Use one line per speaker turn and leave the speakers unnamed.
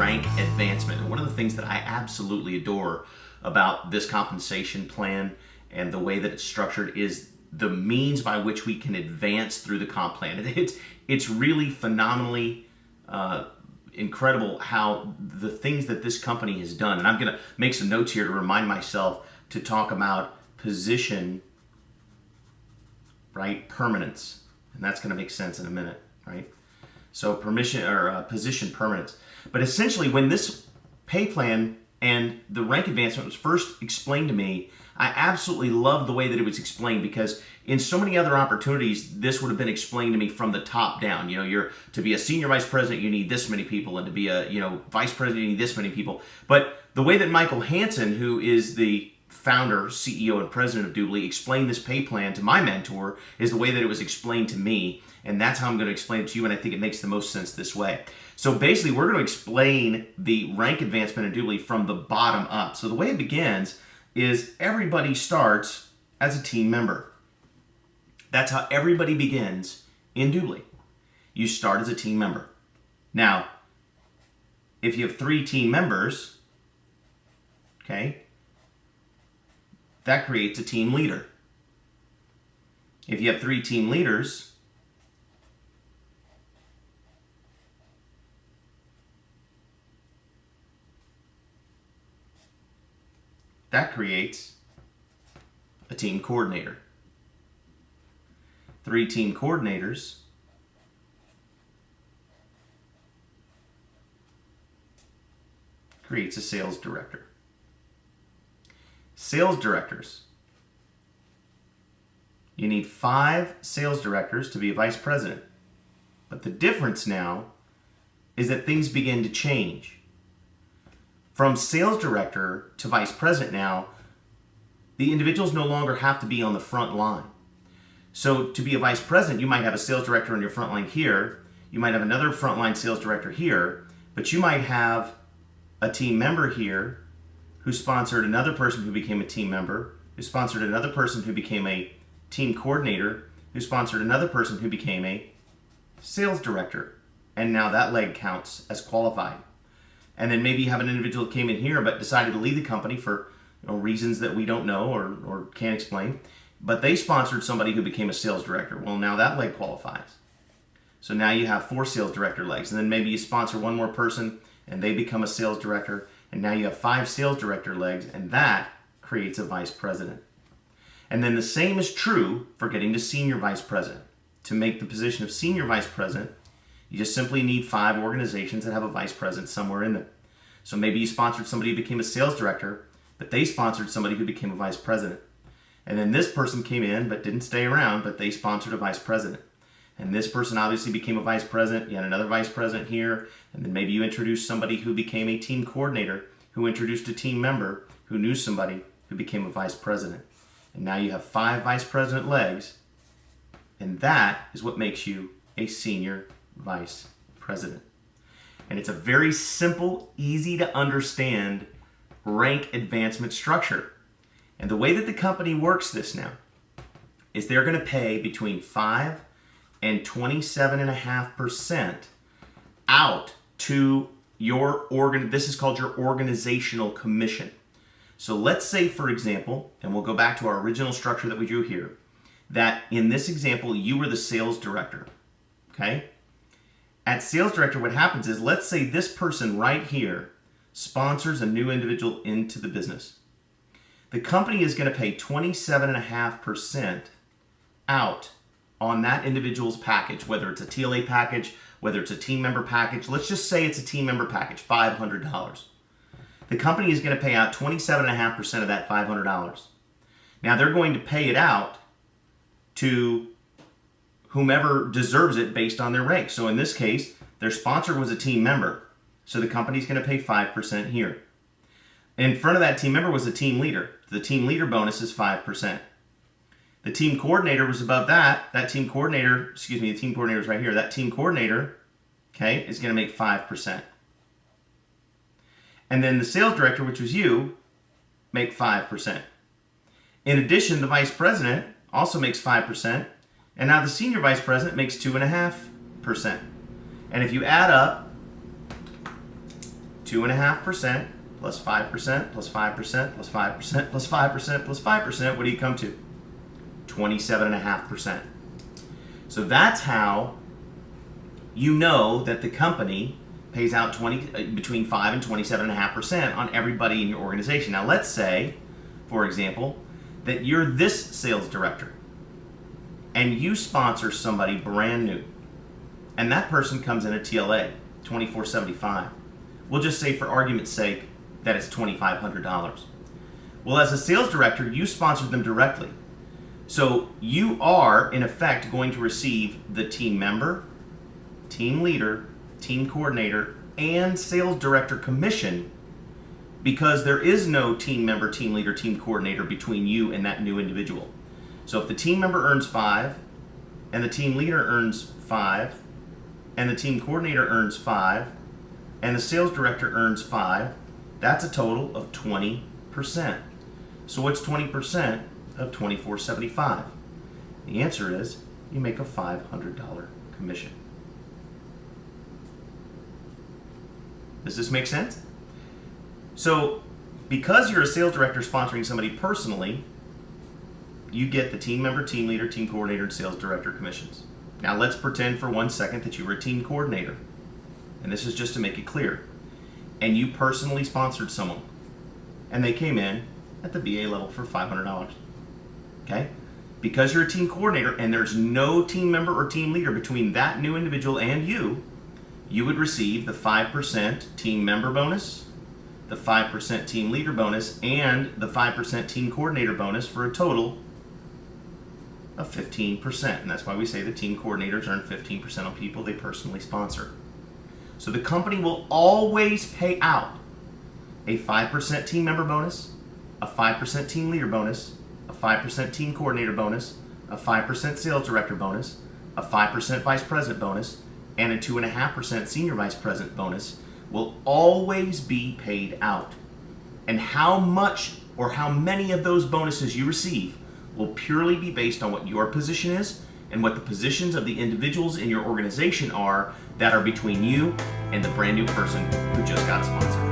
rank advancement. And one of the things that I absolutely adore about this compensation plan and the way that it's structured is the means by which we can advance through the comp plan. It's really phenomenally incredible how the things that this company has done. And I'm going to make some notes here to remind myself to talk about position, right, permanence. And that's going to make sense in a minute, right? So position permanence. But essentially, when this pay plan and the rank advancement was first explained to me, I absolutely loved the way that it was explained, because in so many other opportunities, this would have been explained to me from the top down. You know, to be a senior vice president, you need this many people, and to be a vice president, you need this many people. But the way that Michael Hansen, who is the founder, CEO, and president of Dubli, explained this pay plan to my mentor is the way that it was explained to me, and that's how I'm going to explain it to you, and I think it makes the most sense this way. So basically, we're going to explain the rank advancement in Dubli from the bottom up. So the way it begins is everybody starts as a team member. That's how everybody begins in Dubli. You start as a team member. Now, if you have 3 team members, okay, that creates a team leader. If you have 3 team leaders, that creates a team coordinator. 3 team coordinators creates a sales director. Sales directors. You need 5 sales directors to be a vice president. But the difference now is that things begin to change. From sales director to vice president now, the individuals no longer have to be on the front line. So to be a vice president, you might have a sales director on your front line here, you might have another frontline sales director here, but you might have a team member here who sponsored another person who became a team member, who sponsored another person who became a team coordinator, who sponsored another person who became a sales director. And now that leg counts as qualified. And then maybe you have an individual that came in here but decided to leave the company for reasons that we don't know or can't explain. But they sponsored somebody who became a sales director. Well, now that leg qualifies. So now you have 4 sales director legs. And then maybe you sponsor one more person and they become a sales director. And now you have 5 sales director legs, and that creates a vice president. And then the same is true for getting to senior vice president. To make the position of senior vice president, you just simply need 5 organizations that have a vice president somewhere in them. So maybe you sponsored somebody who became a sales director, but they sponsored somebody who became a vice president. And then this person came in but didn't stay around, but they sponsored a vice president. And this person obviously became a vice president. You had another vice president here, and then maybe you introduced somebody who became a team coordinator, who introduced a team member who knew somebody who became a vice president. And now you have 5 vice president legs, and that is what makes you a senior vice president. And it's a very simple, easy to understand rank advancement structure. And the way that the company works this now is they're going to pay between 5 and 27.5% out to your this is called your organizational commission. So let's say, for example, and we'll go back to our original structure that we drew here, that in this example, you were the sales director, okay? At sales director, what happens is, let's say this person right here sponsors a new individual into the business. The company is going to pay 27.5% out on that individual's package, whether it's a TLA package, whether it's a team member package. Let's just say it's a team member package, $500. The company is going to pay out 27.5% of that $500. Now they're going to pay it out to whomever deserves it based on their rank. So in this case, their sponsor was a team member. So the company's going to pay 5% here. In front of that team member was a team leader. The team leader bonus is 5%. The team coordinator was above that. That team coordinator, the team coordinator is right here. That team coordinator, okay, is going to make 5%. And then the sales director, which was you, make 5%. In addition, the vice president also makes 5%. And now the senior vice president makes 2.5%. And if you add up 2.5% plus 5% plus 5% plus 5% plus 5% plus 5%, what do you come to? 27.5%. So that's how you know that the company pays out between 5 and 27.5% on everybody in your organization. Now let's say, for example, that you're this sales director and you sponsor somebody brand new, and that person comes in at TLA, $2,475. We'll just say for argument's sake that it's $2,500. Well, as a sales director, you sponsored them directly. So you are, in effect, going to receive the team member, team leader, team coordinator, and sales director commission, because there is no team member, team leader, team coordinator between you and that new individual. So if the team member earns 5, and the team leader earns 5, and the team coordinator earns 5, and the sales director earns 5, that's a total of 20%. So what's 20% of $2,475? The answer is you make a $500 commission. Does this make sense? So because you're a sales director sponsoring somebody personally, you get the team member, team leader, team coordinator, and sales director commissions. Now let's pretend for 1 second that you were a team coordinator. And this is just to make it clear. And you personally sponsored someone. And they came in at the BA level for $500. Okay? Because you're a team coordinator and there's no team member or team leader between that new individual and you would receive the 5% team member bonus, the 5% team leader bonus, and the 5% team coordinator bonus for a total of 15%. And that's why we say the team coordinators earn 15% on people they personally sponsor. So the company will always pay out a 5% team member bonus, a 5% team leader bonus, a 5% team coordinator bonus, a 5% sales director bonus, a 5% vice president bonus, and a 2.5% senior vice president bonus will always be paid out. And how much or how many of those bonuses you receive will purely be based on what your position is and what the positions of the individuals in your organization are that are between you and the brand new person who just got sponsored.